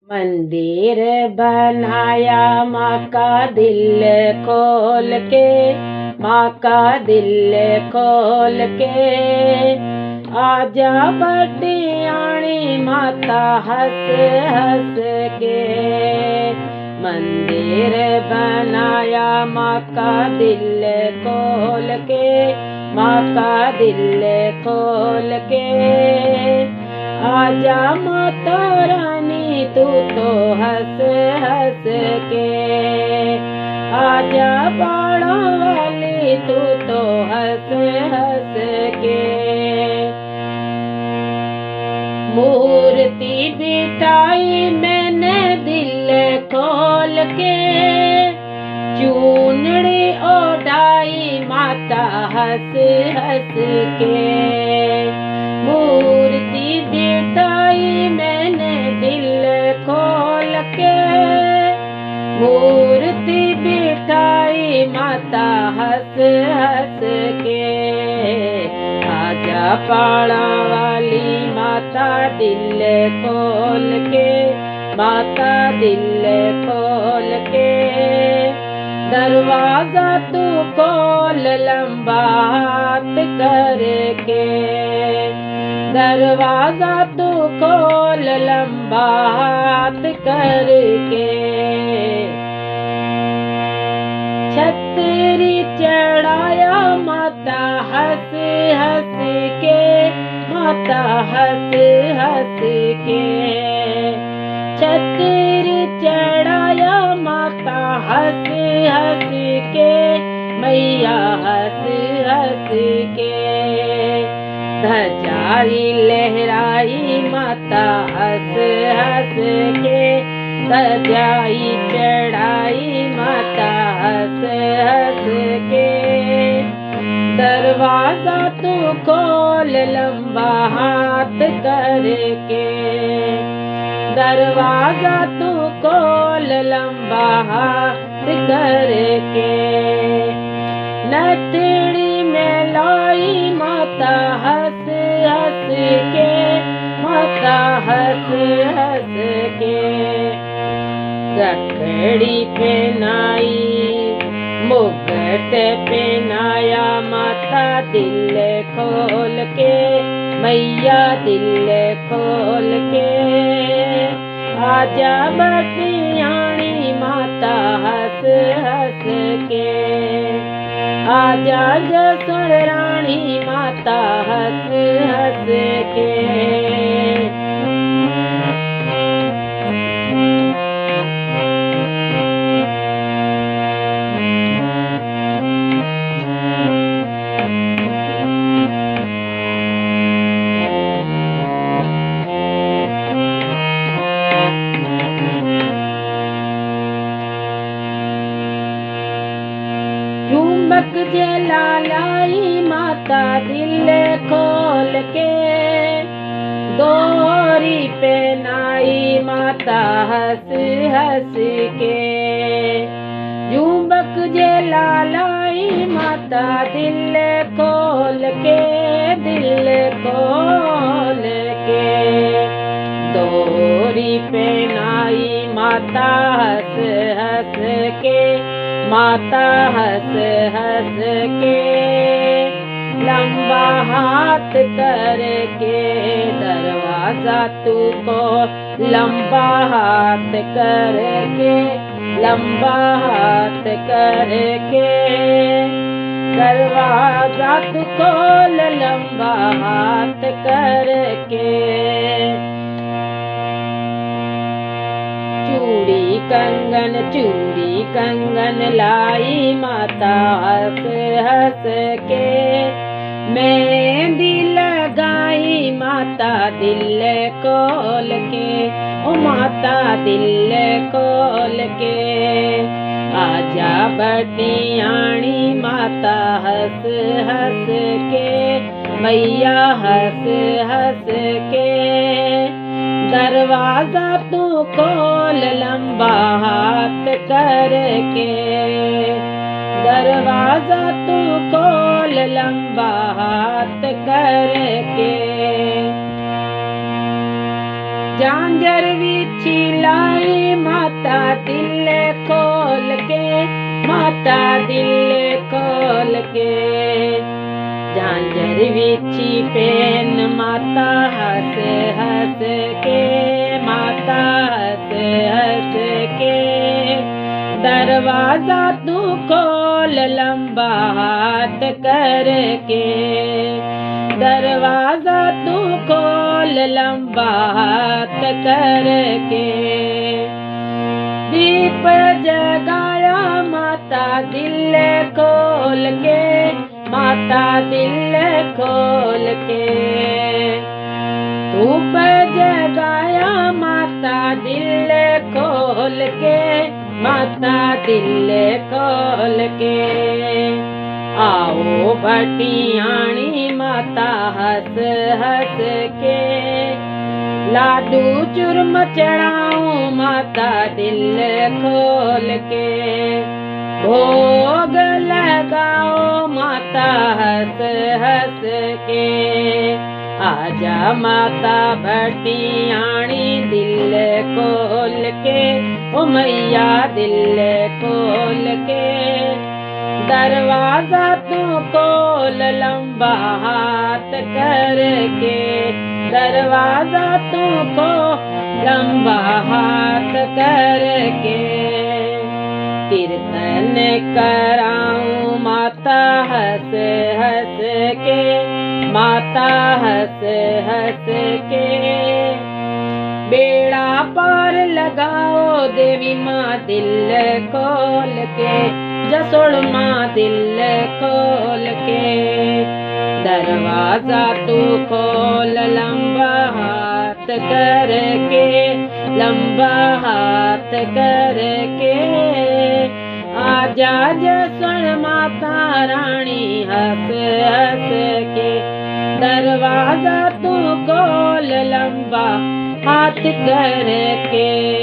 मंदिर बनाया माँ का दिल खोल के, माँ का दिल खोल के। आजा बटियाणी माता हंस हंस के। मंदिर बनाया माँ का दिल खोल के, माँ का दिल खोल के। आजा माता रानी तू तो हंस हंस के। आजा बाड़ा वाली तू तो हंस हंस के। मूर्ति बिठाई मैंने दिल खोल के, चूनड़ी ओढ़ाई माता हंस हंस के। मूर्ति बिठाई मैंने दिल खोल के, मूर्ति बिठाई माता हंस हंस के। आजा पाड़ा वाली माता दिल खोल के, माता दिल खोल के। दरवाजा तू खोल लंबा हाथ करके, दरवाजा तू खोल लंबा हाथ करके। छतरी चढ़ाया माता हंस हंस के, माता हंस हंस के। छतरी चढ़ाया माता हंस हंस के, मैया हंस हंस के। ध्वजाई लहराई माता हंस हंस के, ध्वजाई चढ़ाई माता हंस हंस के। दरवाजा तू खोल लंबा हाथ करके, दरवाजा तू खोल लंबा हाथ करके। नथड़ी में लाई माता हंस हंस के, माता हंस हंस के। रखड़ी पहनाई मुकुट पहनाया माता दिल खोल के, मैया दिल खोल के। आजा बटियाणी माता हंस हंस के। आजा जसों रानी माता हंस हंस के। चुंबक जला लाई माता दिल खोल के, दोरी पहनाई माता हंस हंस के। चुंबक जला लाई माता दिल खोल के, दिल खोल के। दोरी पहनाई माता हंस हंस के, माता हंस हंस के। लंबा हाथ करके दरवाजा तू को, लंबा हाथ करके, लंबा हाथ करके। दरवाजा तू खोल लंबा हाथ करके। चूड़ी कंगन लाई माता हंस हंस के। मेहंदी लगाई माता दिल खोल के, ओ माता दिल खोल के। आजा बटियाणी माता हंस हंस के, मैया हंस हंस के। दरवाजा तू खोल लंबा हाथ करके, दरवाजा तू खोल लंबा हाथ करके। झांझर बिछी ला दिल खोल के। झांझर बिछी पेन माता हंस हंस के, माता हंस हंस के। दरवाजा तू खोल लंबा हाथ करके, दरवाजा तू खोल लंबा हाथ करके। दीप जगाया माता दिल खोल के, माता दिल खोल के। धूप जगाया माता दिल खोल के, माता दिल खोल के। आओ भटियाणी माता हंस हंस के, लाडू चूरम चढ़ाऊं माता दिल खोल के। भोग लगाओ माता हंस हंस के। आजा माता भटियाणी दिल खोल के, ओ मैया दिल खोल के। दरवाजा तू खोल लंबा हाथ करके, दरवाजा तू खोल लंबा हाथ करके। कीर्तन कराऊं माता हंस हंस के, माता हंस हंस के। बेड़ा पार लगाओ देवी माँ दिल खोल के, जसोड़ माँ दिल खोल के। दरवाजा तू खोल लंबा हाथ करके, लंबा हाथ करके। आजा जसोड़ माता रानी हंस हंस के। दरवाजा तू खोल लंबा हाथ करके।